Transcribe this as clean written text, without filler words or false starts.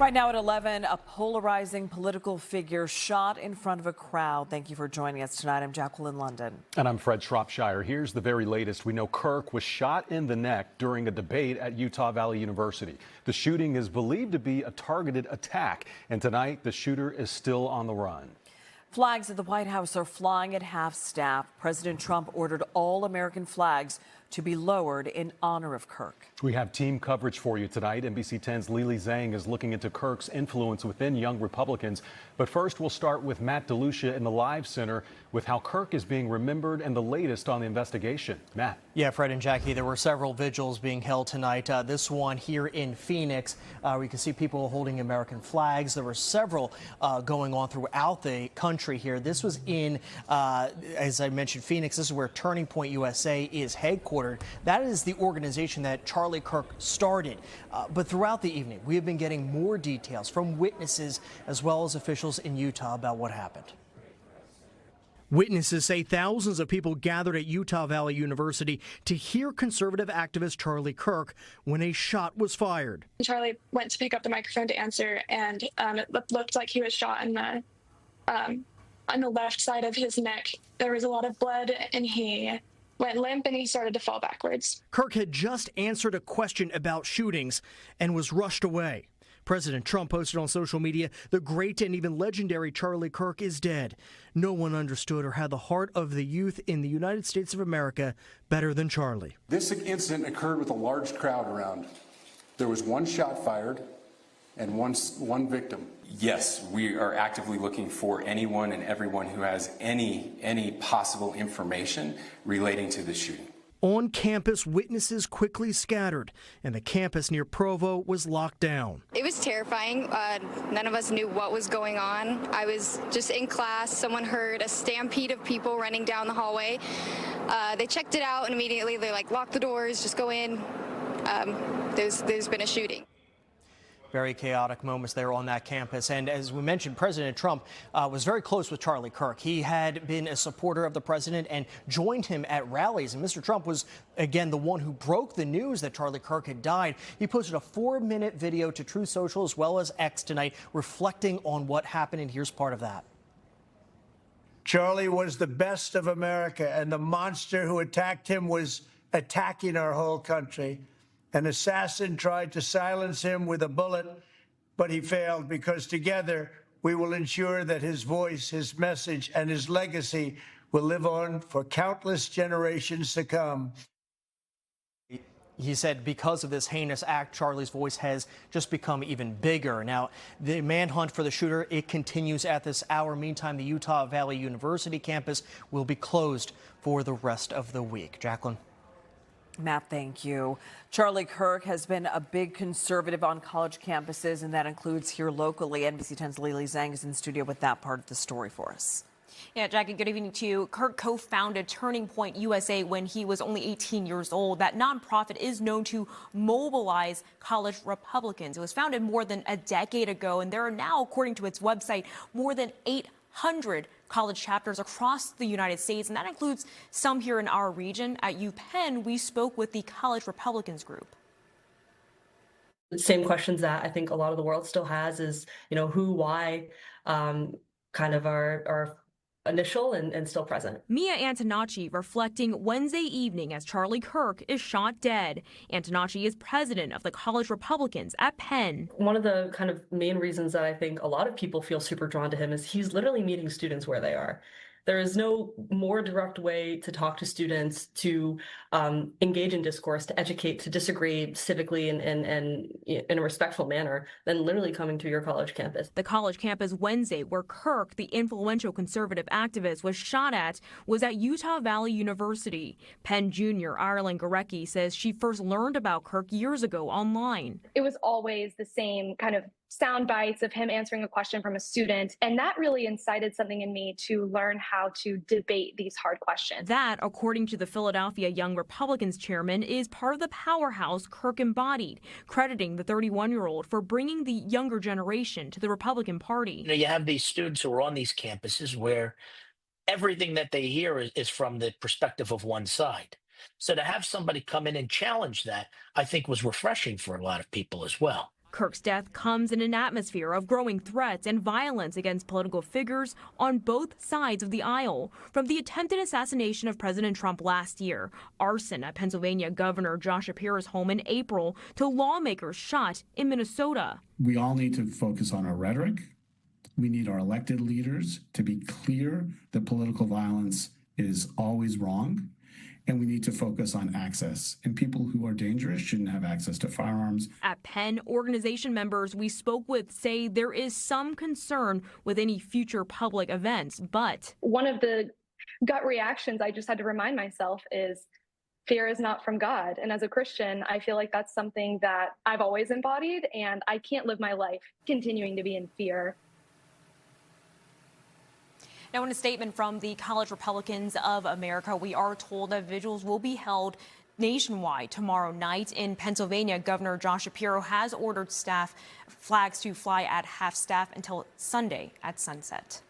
Right now at 11, a polarizing political figure shot in front of a crowd. Thank you for joining us tonight. I'm Jacqueline London. And I'm Fred Shropshire. Here's the very latest. We know Kirk was shot in the neck during a debate at Utah Valley University. The shooting is believed to be a targeted attack. And tonight, the shooter is still on the run. Flags at the White House are flying at half-staff. President Trump ordered all American flags to be lowered in honor of Kirk. We have team coverage for you tonight. NBC 10's Lili Zheng is looking into Kirk's influence within young Republicans. But first, we'll start with Matt DeLucia in the Live Center with how Kirk is being remembered and the latest on the investigation. Matt. Yeah, Fred and Jackie, there were several vigils being held tonight. This one here in Phoenix, we can see people holding American flags. There were several going on throughout the country here. This was in, as I mentioned, Phoenix. This is where Turning Point USA is headquartered. That is the organization that Charlie Kirk started. But throughout the evening, we have been getting more details from witnesses as well as officials in Utah about what happened. Witnesses say thousands of people gathered at Utah Valley University to hear conservative activist Charlie Kirk when a shot was fired. Charlie went to pick up the microphone to answer, and it looked like he was shot in on the left side of his neck. There was a lot of blood, and he went limp and he started to fall backwards. Kirk had just answered a question about shootings and was rushed away. President Trump posted on social media, "The great and even legendary Charlie Kirk is dead. No one understood or had the heart of the youth in the United States of America better than Charlie." This incident occurred with a large crowd around. There was one shot fired and one victim. Yes, we are actively looking for anyone and everyone who has any possible information relating to the shooting. On campus, witnesses quickly scattered, and the campus near Provo was locked down. It was terrifying. None of us knew what was going on. I was just in class. Someone heard a stampede of people running down the hallway. They checked it out, and immediately they're like, lock the doors, just go in. There's been a shooting. Very chaotic moments there on that campus. And as we mentioned, President Trump was very close with Charlie Kirk. He had been a supporter of the president and joined him at rallies. And Mr. Trump was, again, the one who broke the news that Charlie Kirk had died. He posted a 4-minute video to Truth Social as well as X tonight, reflecting on what happened. And here's part of that. Charlie was the best of America, and the monster who attacked him was attacking our whole country. An assassin tried to silence him with a bullet, but he failed, because together we will ensure that his voice, his message, and his legacy will live on for countless generations to come. He said because of this heinous act, Charlie's voice has just become even bigger. Now, the manhunt for the shooter, it continues at this hour. Meantime, the Utah Valley University campus will be closed for the rest of the week. Jacqueline. Matt, thank you. Charlie Kirk has been a big conservative on college campuses, and that includes here locally. NBC 10's Lili Zheng is in studio with that part of the story for us. Yeah, Jackie, good evening to you. Kirk co-founded Turning Point USA when he was only 18 years old. That nonprofit is known to mobilize college Republicans. It was founded more than a decade ago, and there are now, according to its website, more than 800 college chapters across the United States, and that includes some here in our region. At UPenn, we spoke with the College Republicans group. Same questions that I think a lot of the world still has is, who, why, kind of our initial and still present. Mia Antonacci reflecting Wednesday evening as Charlie Kirk is shot dead. Antonacci is president of the College Republicans at Penn. One of the kind of main reasons that I think a lot of people feel super drawn to him is he's literally meeting students where they are. There is no more direct way to talk to students, to engage in discourse, to educate, to disagree civically and in a respectful manner than literally coming to your college campus. The college campus Wednesday, where Kirk, the influential conservative activist, was shot at, was at Utah Valley University. Penn Jr. Ireland Gorecki says she first learned about Kirk years ago online. It was always the same kind of sound bites of him answering a question from a student. And that really incited something in me to learn how to debate these hard questions. That, according to the Philadelphia Young Republicans chairman, is part of the powerhouse Kirk embodied, crediting the 31-year-old for bringing the younger generation to the Republican Party. You have these students who are on these campuses where everything that they hear is from the perspective of one side. So to have somebody come in and challenge that, I think was refreshing for a lot of people as well. Kirk's death comes in an atmosphere of growing threats and violence against political figures on both sides of the aisle. From the attempted assassination of President Trump last year, arson at Pennsylvania Governor Josh Shapiro's home in April, to lawmakers shot in Minnesota. We all need to focus on our rhetoric. We need our elected leaders to be clear that political violence is always wrong. And we need to focus on access. And people who are dangerous shouldn't have access to firearms. At Penn, organization members we spoke with say there is some concern with any future public events, but one of the gut reactions I just had to remind myself is fear is not from God. And as a Christian, I feel like that's something that I've always embodied, and I can't live my life continuing to be in fear. Now, in a statement from the College Republicans of America, we are told that vigils will be held nationwide tomorrow night. In Pennsylvania, Governor Josh Shapiro has ordered flags to fly at half-staff until Sunday at sunset.